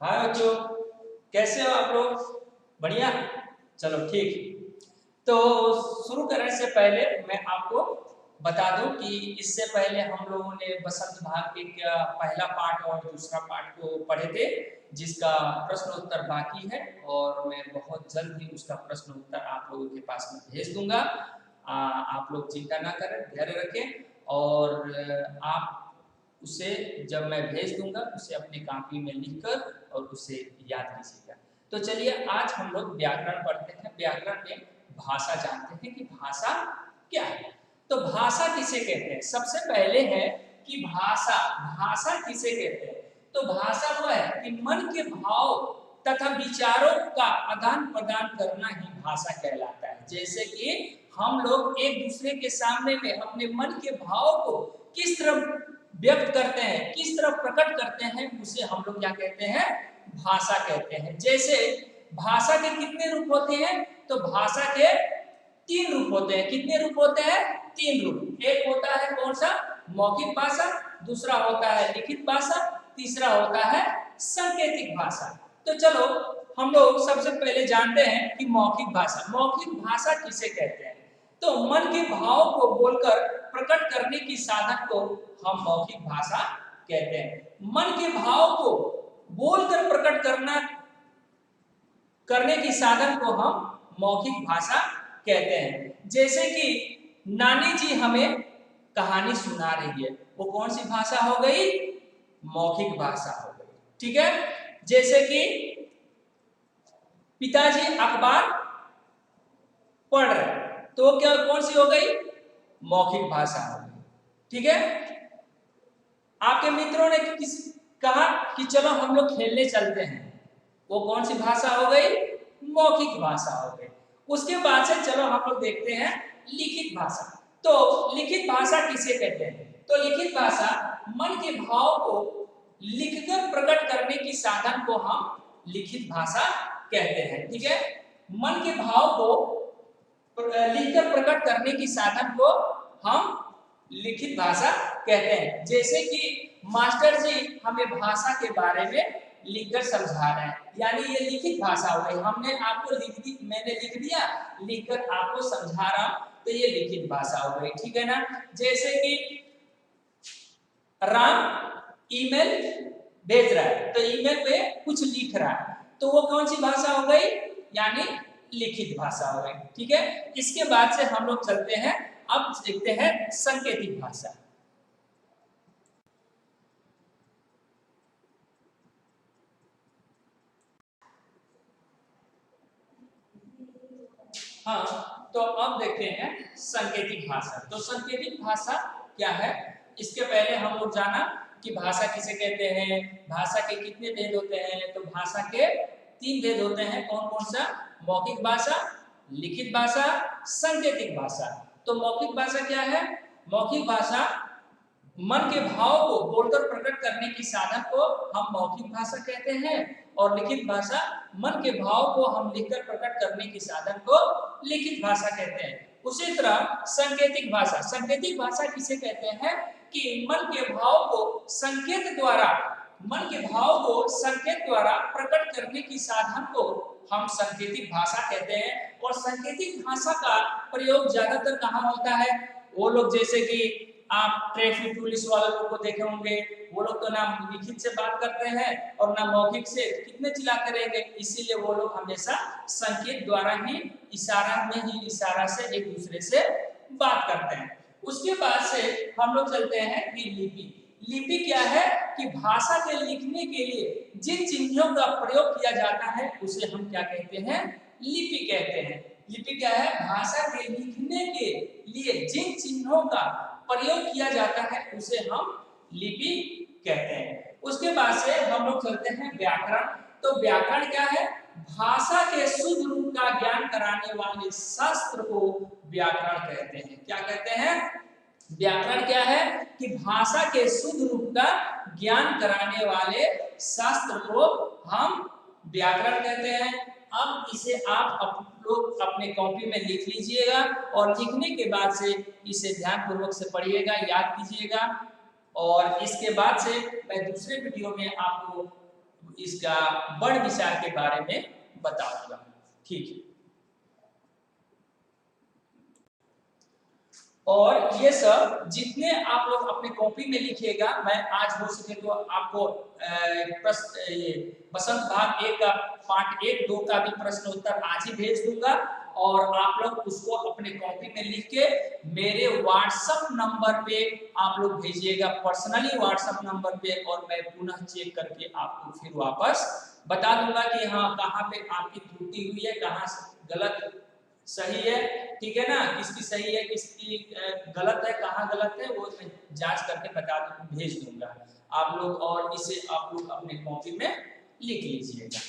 हाँ बच्चों, कैसे हो आप लोग? बढ़िया। चलो ठीक। तो शुरू करने से पहले मैं आपको बता दूं कि इससे पहले हम लोगों ने बसंत भाग के क्या पहला पार्ट और दूसरा पार्ट को पढ़े थे, जिसका प्रश्न उत्तर बाकी है और मैं बहुत जल्द ही उसका प्रश्न उत्तर आप लोगों के पास में भेज दूंगा। आप लोग चिंता ना करें, धैर्य रखें और आप उसे जब मैं भेज दूंगा उसे अपनी कॉपी में लिखकर और उसे याद कीजिएगा। तो चलिए आज हम लोग व्याकरण पढ़ते हैं। व्याकरण में भाषा जानते हैं कि भाषा क्या है। तो भाषा किसे कहते हैं? सबसे पहले है कि भाषा भाषा किसे कहते हैं? तो भाषा वो है कि मन के भाव तथा विचारों का आदान प्रदान करना ही भाषा कहलाता है। जैसे कि हम लोग एक दूसरे के सामने में अपने मन के भाव को किस तरह व्यक्त करते हैं, किस तरह प्रकट करते हैं, उसे हम लोग क्या कहते हैं? भाषा कहते हैं। जैसे भाषा के कितने रूप होते हैं? तो भाषा के तीन रूप होते हैं। कितने रूप होते हैं? तीन रूप। एक होता है कौन सा? मौखिक भाषा, दूसरा होता है लिखित भाषा, तीसरा होता है सांकेतिक भाषा। तो चलो हम लोग सबसे पहले जानते हैं कि मौखिक भाषा। मौखिक भाषा किसे कहते हैं? तो मन के भाव को बोलकर प्रकट करने की साधन को हम मौखिक भाषा कहते हैं। मन के भाव को बोलकर प्रकट करने की साधन को हम मौखिक भाषा कहते हैं। जैसे कि नानी जी हमें कहानी सुना रही है, वो कौन सी भाषा हो गई? मौखिक भाषा हो गई। ठीक है। जैसे कि पिताजी अखबार पढ़ रहे, तो क्या कौन सी हो गई? मौखिक भाषा हो गई। ठीक है। आपके मित्रों ने कहा कि चलो हम लोग खेलने चलते हैं, वो कौन सी भाषा हो गई? मौखिक भाषा हो गई। उसके बाद से चलो हम लोग देखते हैं लिखित भाषा। तो लिखित भाषा किसे कहते हैं? तो लिखित भाषा मन के भाव को लिखकर प्रकट करने की साधन को हम लिखित भाषा कहते हैं। ठीक है। मन के भाव को लिखकर प्रकट करने की साधन को हम लिखित भाषा कहते हैं। जैसे कि मास्टर जी हमें भाषा के बारे में लिखकर समझा रहे हैं, यानी ये लिखित भाषा हो गई। हमने आपको मैंने लिख दिया, लिखकर आपको समझा रहा हूं, तो ये लिखित भाषा हो गई। ठीक है ना। जैसे कि राम ईमेल भेज रहा है, तो ईमेल पे कुछ लिख रहा है, तो वो कौन सी भाषा हो गई? यानी लिखित भाषा हो गई। ठीक है। इसके बाद से हम लोग चलते हैं, अब देखते हैं सांकेतिक भाषा। हाँ, तो अब देखते हैं सांकेतिक भाषा। तो सांकेतिक भाषा क्या है? इसके पहले हम लोग जाना कि भाषा किसे कहते हैं, भाषा के कितने भेद होते हैं। तो भाषा के तीन भेद होते हैं। कौन कौन सा? मौखिक भाषा, लिखित भाषा, सांकेतिक भाषा। तो मौखिक भाषा क्या है? मौखिक भाषा मन के भाव को बोलकर प्रकट करने की साधन को हम मौखिक भाषा कहते हैं, और लिखित भाषा मन के भाव को हम लिखकर प्रकट करने की साधन को लिखित भाषा कहते हैं। उसी तरह सांकेतिक भाषा, सांकेतिक भाषा किसे कहते हैं? कि मन के भाव को संकेत द्वारा प्रकट करने की साधन को हम सांकेतिक भाषा कहते हैं। और सांकेतिक भाषा का प्रयोग ज्यादातर कहाँ होता है? वो लोग जैसे कि आप ट्रैफिक पुलिस वाले लोग को देखे होंगे, वो लोग तो ना लिखित से बात करते हैं और ना मौखिक से, कितने चिल्लाते रहेंगे। इसीलिए वो लोग हमेशा संकेत द्वारा ही, इशारा से एक दूसरे से बात करते हैं। उसके बाद से हम लोग चलते हैं कि लिपि। लिपि क्या है? कि भाषा के लिखने के लिए जिन चिन्हों का प्रयोग किया जाता है उसे हम क्या कहते हैं? लिपि कहते हैं। लिपि क्या है? भाषा के लिखने के लिए जिन चिन्हों का प्रयोग किया जाता है उसे हम लिपि कहते हैं। उसके बाद से हम लोग चलते हैं व्याकरण। तो व्याकरण क्या है? भाषा के शुद्ध रूप का ज्ञान कराने वाले शास्त्र को व्याकरण कहते हैं। क्या कहते हैं? व्याकरण क्या है? कि भाषा के शुद्ध रूप का ज्ञान कराने वाले शास्त्र को हम व्याकरण कहते हैं। अब इसे आप लोग अपने कॉपी में लिख लीजिएगा और लिखने के बाद से इसे ध्यानपूर्वक से पढ़िएगा, याद कीजिएगा। और इसके बाद से मैं दूसरे वीडियो में आपको इसका बड़ विचार के बारे में बताऊंगा। ठीक है, और ये सब जितने आप लोग अपने कॉपी में लिखिएगा, मैं आज हो सके तो आपको प्रश्न ये बसंत भाग 1 का पार्ट 1, 2 का भी प्रश्न उत्तर आज ही भेज दूंगा, और आप लोग उसको अपने कॉपी में लिख के मेरे व्हाट्सएप नंबर पे आप लोग भेजिएगा, पर्सनली व्हाट्सएप नंबर पे, और मैं पुनः चेक करके आपको फिर वापस बता दूंगा कि हाँ कहाँ पे आपकी त्रुटि हुई है, कहाँ गलत सही है। ठीक है ना, किसकी सही है किसकी गलत है, कहाँ गलत है, वो मैं जांच करके बता भेज दूंगा आप लोग, और इसे आप लोग अपने कॉपी में लिख लीजिएगा।